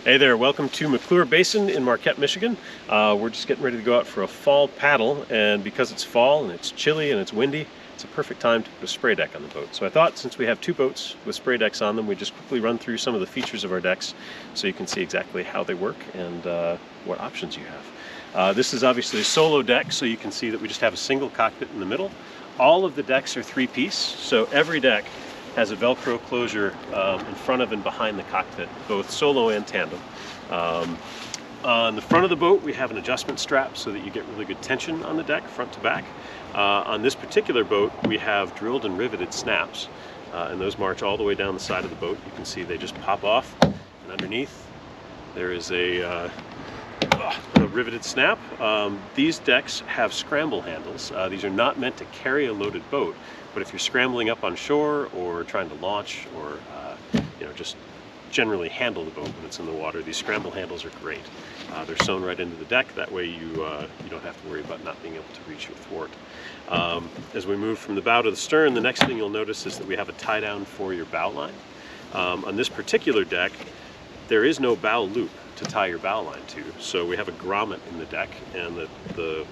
Hey there, welcome to McClure Basin in Marquette, Michigan. We're just getting ready to go out for a fall paddle, and because it's fall and it's chilly and it's windy, it's a perfect time to put a spray deck on the boat. So I thought, since we have two boats with spray decks on them, we'd just quickly run through some of the features of our decks so you can see exactly how they work and what options you have. This is obviously a solo deck, so you can see that we just have a single cockpit in the middle. All of the decks are three-piece, so every deck has a Velcro closure in front of and behind the cockpit, both solo and tandem. On the front of the boat, we have an adjustment strap so that you get really good tension on the deck, front to back. On this particular boat, we have drilled and riveted snaps, and those march all the way down the side of the boat. You can see they just pop off, and underneath there is a riveted snap. These decks have scramble handles. These are not meant to carry a loaded boat, but if you're scrambling up on shore or trying to launch or just generally handle the boat when it's in the water, these scramble handles are great. They're sewn right into the deck. That way you don't have to worry about not being able to reach your thwart. As we move from the bow to the stern, the next thing you'll notice is that we have a tie down for your bow line. On this particular deck, there is no bow loop to tie your bow line to, so we have a grommet in the deck, and the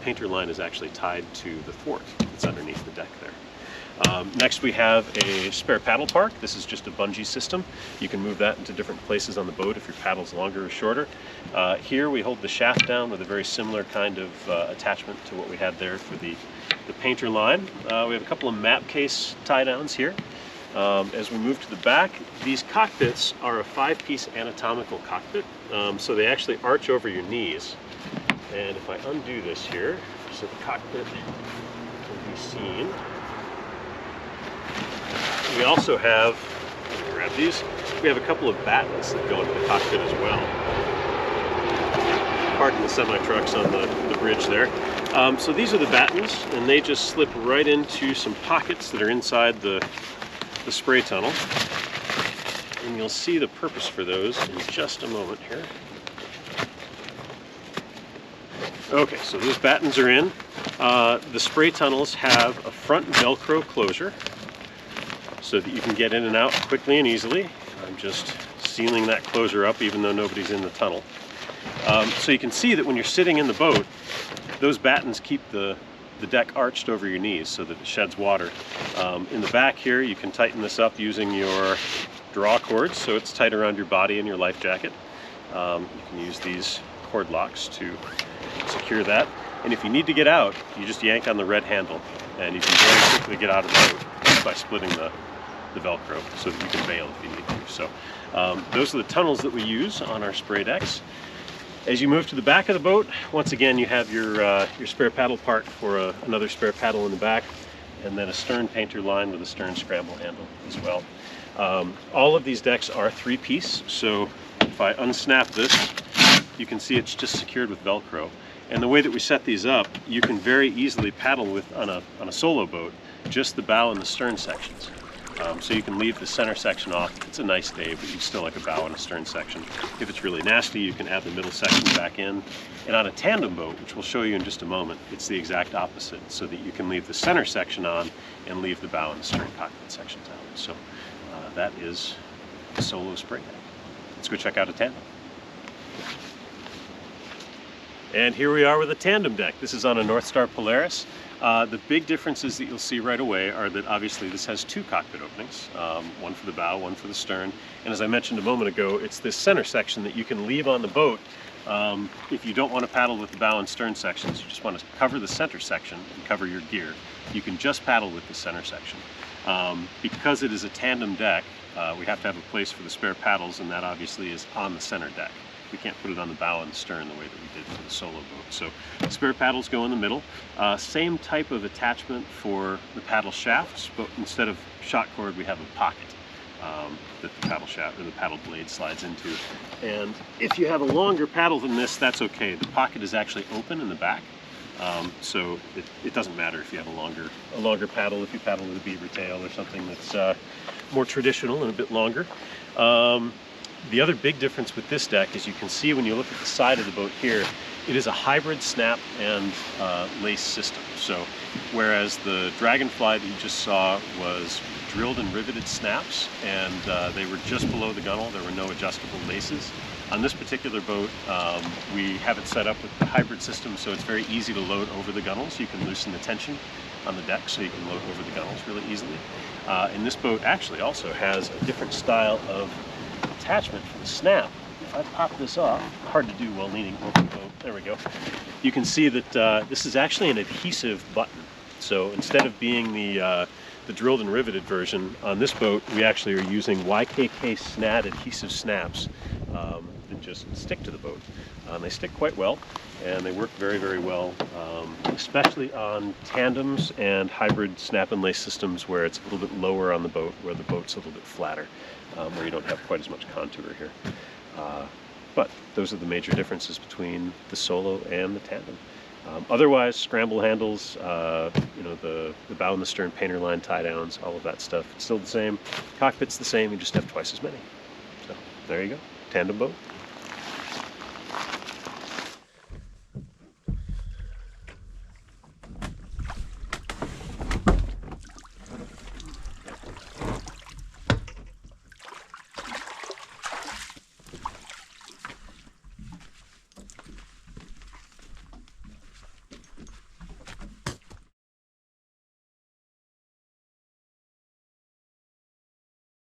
painter line is actually tied to the thwart that's underneath the deck there. Next we have a spare paddle park. This is just a bungee system. You can move that into different places on the boat if your paddle's longer or shorter. Here we hold the shaft down with a very similar kind of attachment to what we had there for the painter line. We have a couple of map case tie downs here. As we move to the back, these cockpits are a 5-piece anatomical cockpit, so they actually arch over your knees. And if I undo this here, so the cockpit can be seen, we also have, let me grab these, we have a couple of battens that go into the cockpit as well. Pardon the semi-trucks on the bridge there. So these are the battens, and they just slip right into some pockets that are inside the spray tunnel, and you'll see the purpose for those in just a moment here. Okay, so those battens are in. The spray tunnels have a front Velcro closure so that you can get in and out quickly and easily. I'm just sealing that closure up even though nobody's in the tunnel. So you can see that when you're sitting in the boat, those battens keep the deck arched over your knees so that it sheds water. In the back here, you can tighten this up using your draw cords, so it's tight around your body and your life jacket. You can use these cord locks to secure that. And if you need to get out, you just yank on the red handle, and you can very quickly get out of the boat by splitting the Velcro so that you can bail if you need to. So those are the tunnels that we use on our spray decks. As you move to the back of the boat, once again you have your spare paddle park for another spare paddle in the back, and then a stern painter line with a stern scramble handle as well. All of these decks are 3-piece, so if I unsnap this, you can see it's just secured with Velcro. And the way that we set these up, you can very easily paddle with on a solo boat just the bow and the stern sections. So you can leave the center section off. It's a nice day, but you still like a bow and a stern section. If it's really nasty, you can add the middle section back in. And on a tandem boat, which we'll show you in just a moment, it's the exact opposite, so that you can leave the center section on and leave the bow and the stern cockpit sections out. So that is a solo spray deck. Let's go check out a tandem. And here we are with a tandem deck. This is on a North Star Polaris. The big differences that you'll see right away are that obviously this has 2 cockpit openings, one for the bow, one for the stern. And as I mentioned a moment ago, it's this center section that you can leave on the boat if you don't want to paddle with the bow and stern sections. You just want to cover the center section and cover your gear. You can just paddle with the center section. Because it is a tandem deck, we have to have a place for the spare paddles, and that obviously is on the center deck. We can't put it on the bow and the stern the way that we did for the solo boat. So spare paddles go in the middle. Same type of attachment for the paddle shafts, but instead of shot cord, we have a pocket that the paddle shaft or the paddle blade slides into. And if you have a longer paddle than this, that's okay. The pocket is actually open in the back, so it doesn't matter if you have a longer paddle. If you paddle with a beaver tail or something that's more traditional and a bit longer. The other big difference with this deck is you can see when you look at the side of the boat here, it is a hybrid snap and lace system. So whereas the Dragonfly that you just saw was drilled and riveted snaps, and they were just below the gunnel. There were no adjustable laces. On this particular boat, we have it set up with the hybrid system, so it's very easy to load over the gunnels. You can loosen the tension on the deck so you can load over the gunnels really easily. And this boat actually also has a different style of attachment for the snap. If I pop this off, hard to do while leaning over the boat, there we go. You can see that this is actually an adhesive button. So instead of being the drilled and riveted version, on this boat we actually are using YKK snad adhesive snaps that just stick to the boat. They stick quite well, and they work very, very well, especially on tandems and hybrid snap and lace systems where it's a little bit lower on the boat, where the boat's a little bit flatter, where you don't have quite as much contour here. But those are the major differences between the solo and the tandem. Otherwise, scramble handles, you know, the bow and the stern painter line tie downs, all of that stuff, it's still the same. Cockpit's the same, you just have twice as many. So there you go, tandem boat.